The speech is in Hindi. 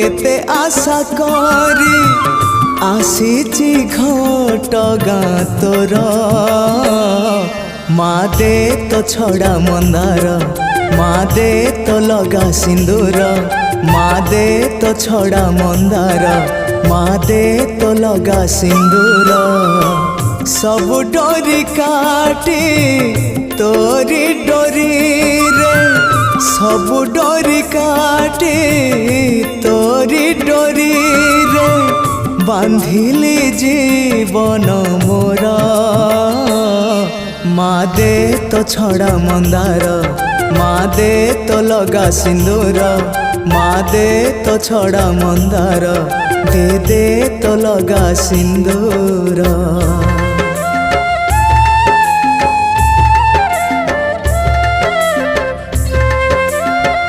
केते आशा करी आसीची घटगाँ तोर मा दे तो छड़ा मंदार मा दे तो लगा सिंदूर मा दे तो छड़ा मंदार मा दे तो लगा सिंदूर सब डोरी काटी तोरी डोरी रे सब डोरी काटी तोरी डोरी रे बांधिली जीवन मोर मा दे तो छड़ा मंदार मा दे तो लगा सिंदूर मा दे तो छड़ा मंदार दे तो लगा सिंदूर।